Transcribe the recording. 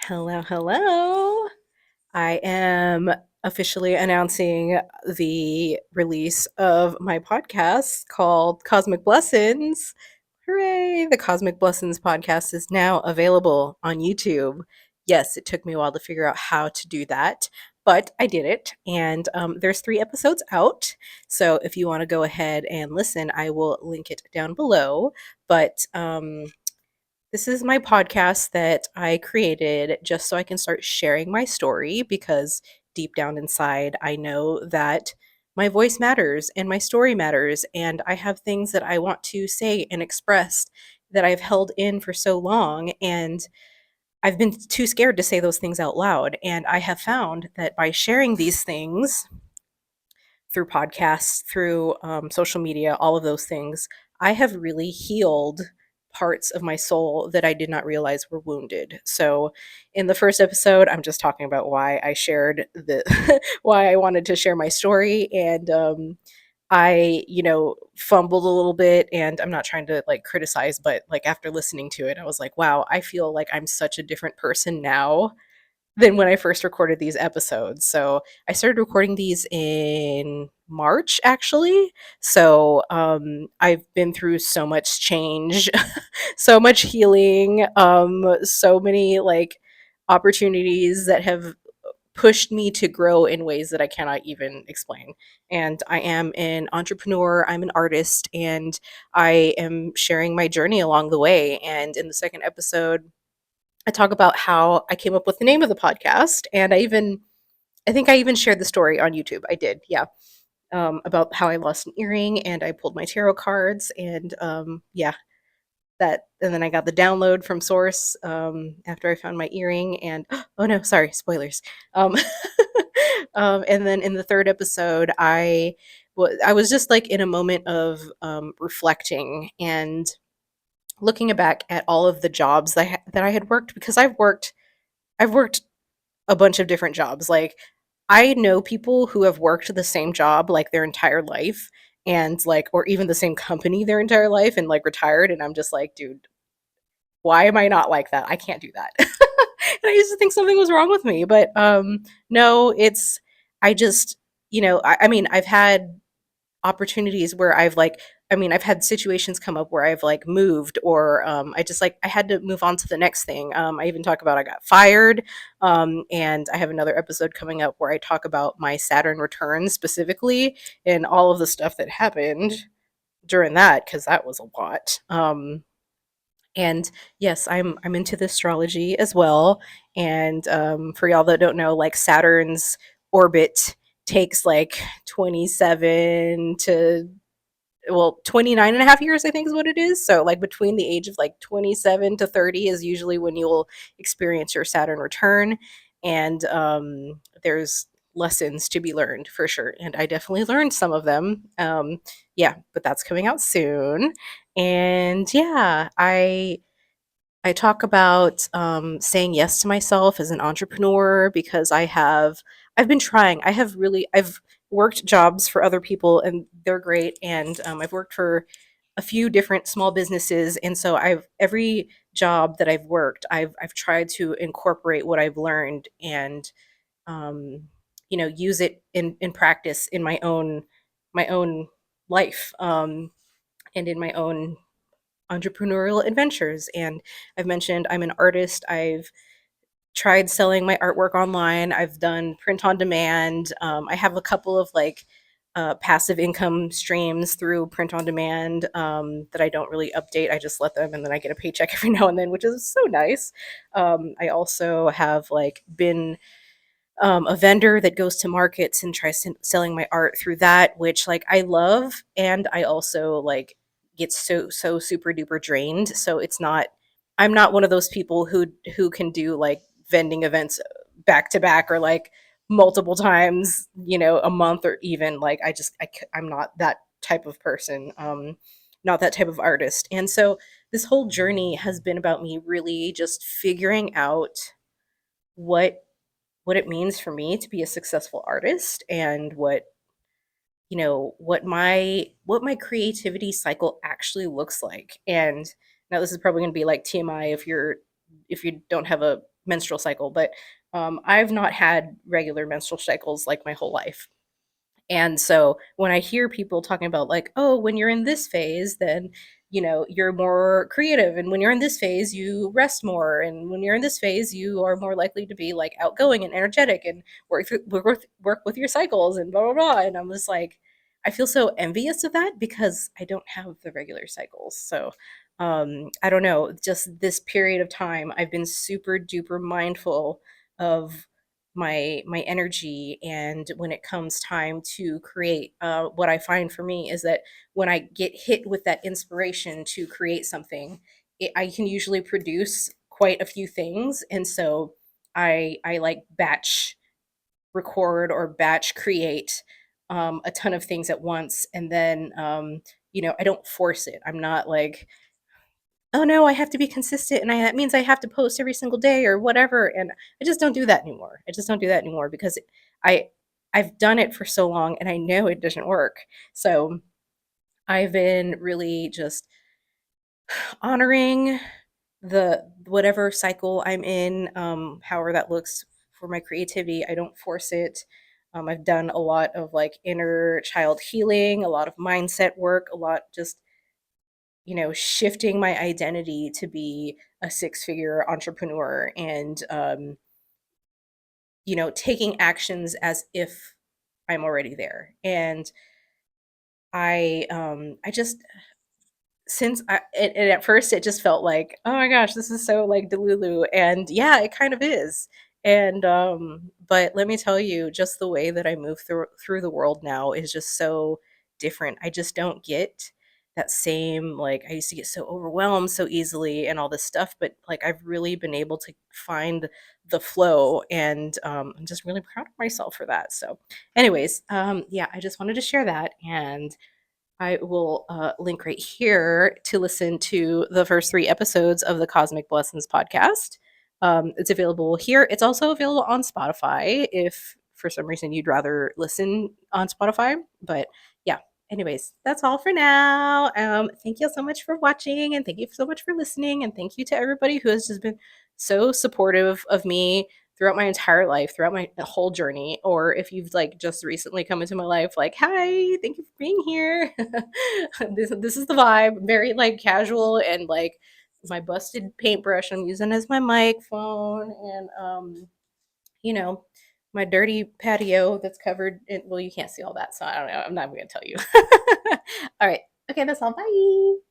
Hello, hello. I am officially announcing the release of my podcast called Cosmic Blessons. Hooray! The Cosmic Blessons podcast is now available on YouTube. Yes, it took me a while to figure out how to do that, but I did it. And there's 3 episodes out. So if you want to go ahead and listen, I will link it down below. But this is my podcast that I created just so I can start sharing my story because deep down inside, I know that my voice matters and my story matters. And I have things that I want to say and express that I've held in for so long. And I've been too scared to say those things out loud. And I have found that by sharing these things, through podcasts, through social media, all of those things, I have really healed parts of my soul that I did not realize were wounded. So, in the first episode, I'm just talking about why I shared the why I wanted to share my story, and I, fumbled a little bit, and I'm not trying to like criticize, but like after listening to it, I was like, wow, I feel like I'm such a different person now than when I first recorded these episodes. So I started recording these in March, actually. So I've been through so much change, so much healing, so many like opportunities that have pushed me to grow in ways that I cannot even explain. And I am an entrepreneur, I'm an artist, and I am sharing my journey along the way. And in the second episode, I talk about how I came up with the name of the podcast, and I think I even shared the story on YouTube. I did, yeah, about how I lost an earring and I pulled my tarot cards, and yeah, that, and then I got the download from Source after I found my earring, and oh no, sorry, spoilers. Um, and then in the third episode, I was just like in a moment of reflecting and looking back at all of the jobs that I had worked, because I've worked a bunch of different jobs. Like, I know people who have worked the same job like their entire life, and like, or even the same company their entire life, and like retired. And I'm just like, dude, why am I not like that? I can't do that. And I used to think something was wrong with me, but no, I just, I mean, I've had opportunities where I've had situations come up where I've like moved, or I had to move on to the next thing. I even talk about I got fired, and I have another episode coming up where I talk about my Saturn return specifically and all of the stuff that happened during that, because that was a lot. And yes, I'm into the astrology as well. And for y'all that don't know, like Saturn's orbit takes like 27 to, well, 29 and a half years, I think is what it is. So like between the age of like 27 to 30 is usually when you'll experience your Saturn return. And there's lessons to be learned for sure, and I definitely learned some of them. Yeah, but that's coming out soon. And yeah, I talk about saying yes to myself as an entrepreneur, because I've been trying. I've worked jobs for other people and they're great, and I've worked for a few different small businesses, and so I've every job that I've worked, I've tried to incorporate what I've learned, and um, use it in practice in my own life, and in my own entrepreneurial adventures. And I've mentioned I'm an artist. I've tried selling my artwork online. I've done print on demand. I have a couple of like passive income streams through print on demand that I don't really update. I just let them, and then I get a paycheck every now and then, which is so nice. I also have like been a vendor that goes to markets and tries selling my art through that, which like I love, and I also like get so super duper drained. So it's not, I'm not one of those people who can do like vending events back to back, or like multiple times, a month, or even like I'm not that type of person, not that type of artist. And so this whole journey has been about me really just figuring out what it means for me to be a successful artist, and what my creativity cycle actually looks like. And now this is probably going to be like TMI if you don't have a menstrual cycle, but I've not had regular menstrual cycles like my whole life. And so when I hear people talking about like, oh, when you're in this phase, then you're more creative, and when you're in this phase, you rest more, and when you're in this phase, you are more likely to be like outgoing and energetic and work with your cycles and blah blah blah. And I'm just like, I feel so envious of that because I don't have the regular cycles. So I don't know, just this period of time, I've been super duper mindful of my energy. And when it comes time to create, what I find for me is that when I get hit with that inspiration to create something, I can usually produce quite a few things. And so I like batch record or batch create a ton of things at once. And then I don't force it. I'm not like, oh no, I have to be consistent, and that means I have to post every single day or whatever. And I just don't do that anymore. I just don't do that anymore because I I've done it for so long and I know it doesn't work. So I've been really just honoring the whatever cycle I'm in, however that looks for my creativity. I don't force it. I've done a lot of like inner child healing, a lot of mindset work, a lot just shifting my identity to be a six-figure entrepreneur, and taking actions as if I'm already there. And I just since and at first it just felt like, oh my gosh, this is so like delulu, and yeah, it kind of is. And but let me tell you, just the way that I move through the world now is just so different. I just don't get that same, like, I used to get so overwhelmed so easily and all this stuff, but like I've really been able to find the flow. And I'm just really proud of myself for that. So anyways, yeah, I just wanted to share that. And I will link right here to listen to the first three episodes of the Cosmic Blessings podcast. It's available here. It's also available on Spotify if for some reason you'd rather listen on Spotify. But yeah, anyways, that's all for now. Thank you so much for watching, and thank you so much for listening. And thank you to everybody who has just been so supportive of me throughout my entire life, throughout my whole journey. Or if you've like just recently come into my life, like, hi, thank you for being here. This is the vibe. Very like casual, and like my busted paintbrush I'm using as my microphone, and you know, my dirty patio that's covered in, well, you can't see all that, so I don't know. I'm not even gonna tell you. All right. Okay, that's all. Bye.